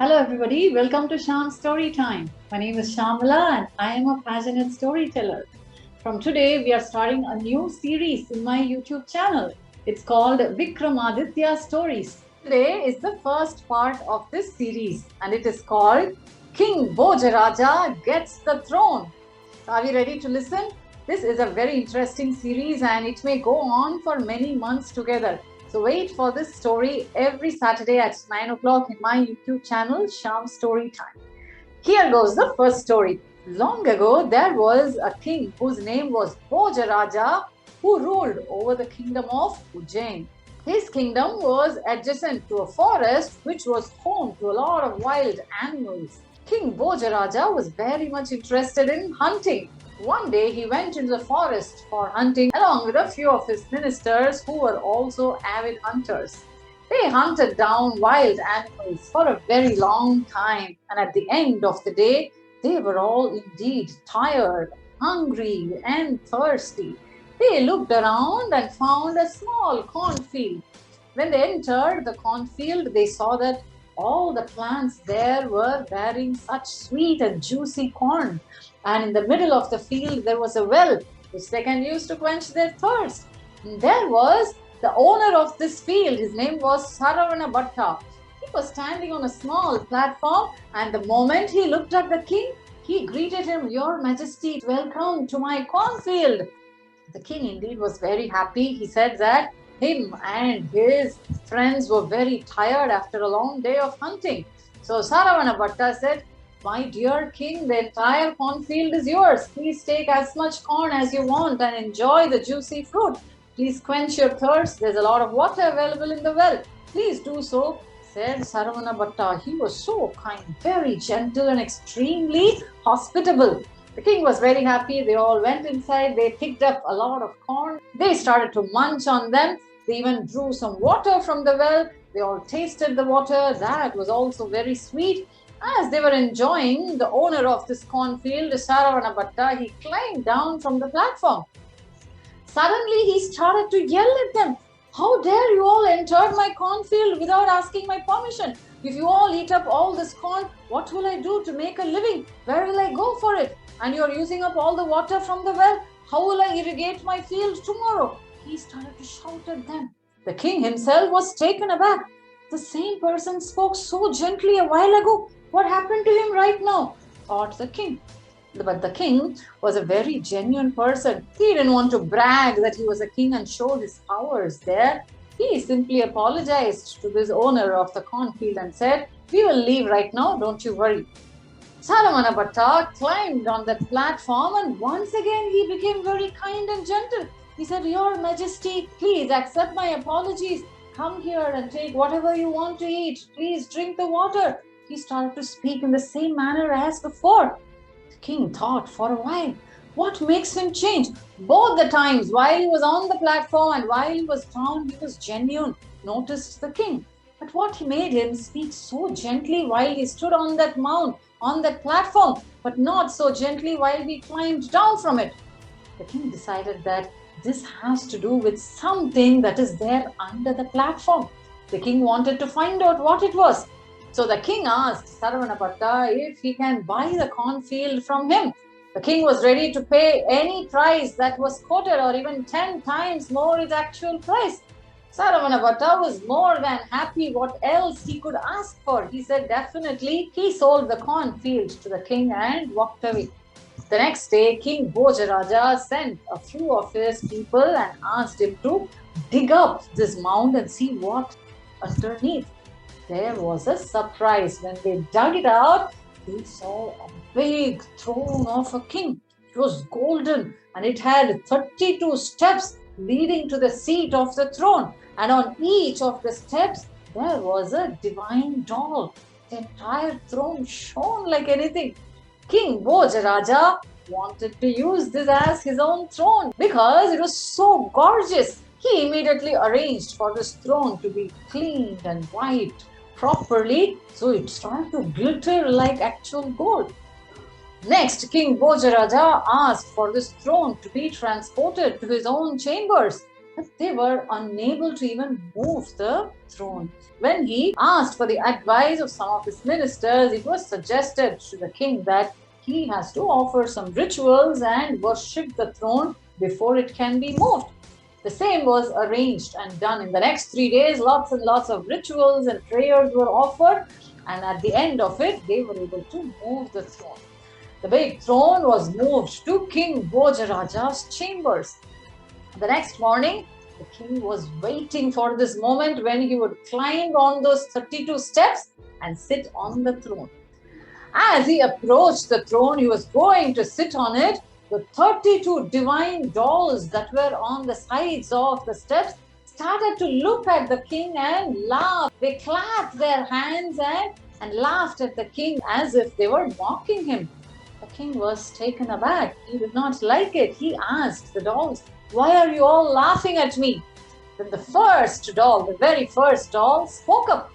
Hello everybody, welcome to Shyam's Storytime. My name is Shyamala and I am a passionate storyteller. From today we are starting a new series in my YouTube channel. It's called Vikramaditya Stories. Today is the first part of this series and it is called King Bhojaraja Gets the Throne. Are we ready to listen? This is a very interesting series and it may go on for many months together. So wait for this story every Saturday at 9 o'clock in my YouTube channel, Shyam's Storytime. Here goes the first story. Long ago, there was a king whose name was Bhojaraja, who ruled over the kingdom of 𝐒𝐭𝐤. His kingdom was adjacent to a forest which was home to a lot of wild animals. King Bhojaraja was very much interested in hunting. One day he went into the forest for hunting along with a few of his ministers who were also avid hunters. They hunted down wild animals for a very long time, and at the end of the day, they were all indeed tired, hungry, and thirsty. They looked around and found a small cornfield. When they entered the cornfield, they saw that all the plants there were bearing such sweet and juicy corn. And in the middle of the field, there was a well which they can use to quench their thirst. And there was the owner of this field. His name was Saravana. He was standing on a small platform, and the moment he looked at the king, he greeted him, "Your Majesty, welcome to my cornfield." The king indeed was very happy. He said that him and his friends were very tired after a long day of hunting. So Saravana said, "My dear king, the entire cornfield is yours. Please take as much corn as you want and enjoy the juicy fruit. Please quench your thirst. There's a lot of water available in the well. Please do so," said Saravana. He was so kind, very gentle and extremely hospitable. The king was very happy. They all went inside. They picked up a lot of corn. They started to munch on them. They even drew some water from the well. They all tasted the water. That was also very sweet. As they were enjoying, the owner of this cornfield, Saravana, he climbed down from the platform. Suddenly, he started to yell at them. "How dare you all enter my cornfield without asking my permission? If you all eat up all this corn, what will I do to make a living? Where will I go for it? And you're using up all the water from the well. How will I irrigate my field tomorrow?" He started to shout at them. The king himself was taken aback. The same person spoke so gently a while ago. What happened to him right now? Thought the king. But the king was a very genuine person. He didn't want to brag that he was a king and show his powers there. He simply apologized to this owner of the cornfield and said, "We will leave right now, don't you worry." Saravana climbed on that platform and once again he became very kind and gentle. He said, "Your Majesty, please accept my apologies. Come here and take whatever you want to eat. Please drink the water." He started to speak in the same manner as before. The king thought for a while, what makes him change? Both the times, while he was on the platform and while he was down, he was genuine, noticed the king. But what made him speak so gently while he stood on that mount, on that platform, but not so gently while he climbed down from it? The king decided that this has to do with something that is there under the platform. The king wanted to find out what it was. So the king asked Saravana if he can buy the cornfield from him. The king was ready to pay any price that was quoted or even 10 times more its actual price. Saravana was more than happy. What else he could ask for? He said definitely. He sold the cornfield to the king and walked away. The next day, King Bhojaraja sent a few of his people and asked him to dig up this mound and see what underneath. There was a surprise. When they dug it out, they saw a big throne of a king. It was golden and it had 32 steps leading to the seat of the throne. And on each of the steps, there was a divine doll. The entire throne shone like anything. King Bhojaraja wanted to use this as his own throne because it was so gorgeous. He immediately arranged for this throne to be cleaned and wiped properly, so it started to glitter like actual gold. Next, King Bhojaraja asked for this throne to be transported to his own chambers. but they were unable to even move the throne. When he asked for the advice of some of his ministers, it was suggested to the king that he has to offer some rituals and worship the throne before it can be moved. The same was arranged and done. In the next 3 days, lots and lots of rituals and prayers were offered, and at the end of it, they were able to move the throne. The big throne was moved to King Bhojaraja's chambers. The next morning, the king was waiting for this moment when he would climb on those 32 steps and sit on the throne. As he approached the throne, he was going to sit on it. The 32 divine dolls that were on the sides of the steps started to look at the king and laugh. They clapped their hands and laughed at the king as if they were mocking him. The king was taken aback. He did not like it. He asked the dolls, "Why are you all laughing at me?" Then the first doll, the very first doll, spoke up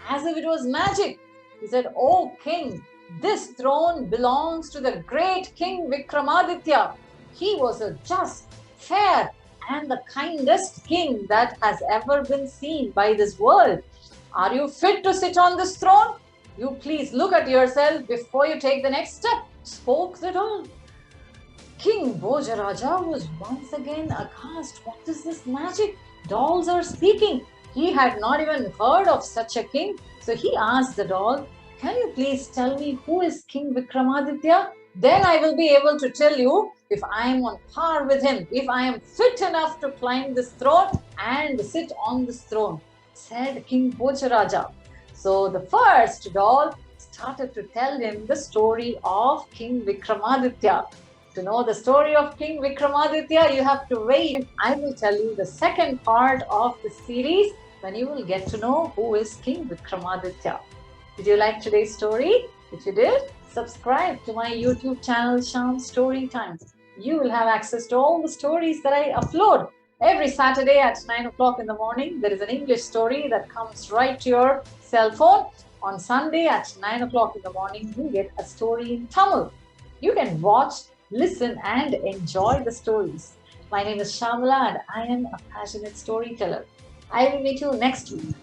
as if it was magic. He said, "Oh king, this throne belongs to the great King Vikramaditya. He was a just, fair, and the kindest king that has ever been seen by this world. Are you fit to sit on this throne? You please look at yourself before you take the next step," spoke the doll. King Bhojaraja was once again aghast. What is this magic? Dolls are speaking. He had not even heard of such a king. So he asked the doll, "Can you please tell me who is King Vikramaditya? Then I will be able to tell you if I am on par with him, if I am fit enough to climb this throne and sit on this throne," said King Bhojaraja. So the first doll started to tell him the story of King Vikramaditya. To know the story of King Vikramaditya, you have to wait. I will tell you the second part of the series when you will get to know who is King Vikramaditya. Did you like today's story? If you did, subscribe to my YouTube channel, Shyam's Storytime. You will have access to all the stories that I upload. Every Saturday at 9 o'clock in the morning, there is an English story that comes right to your cell phone. On Sunday at 9 o'clock in the morning, you get a story in Tamil. You can watch, listen, and enjoy the stories. My name is Shamala and I am a passionate storyteller. I will meet you next week.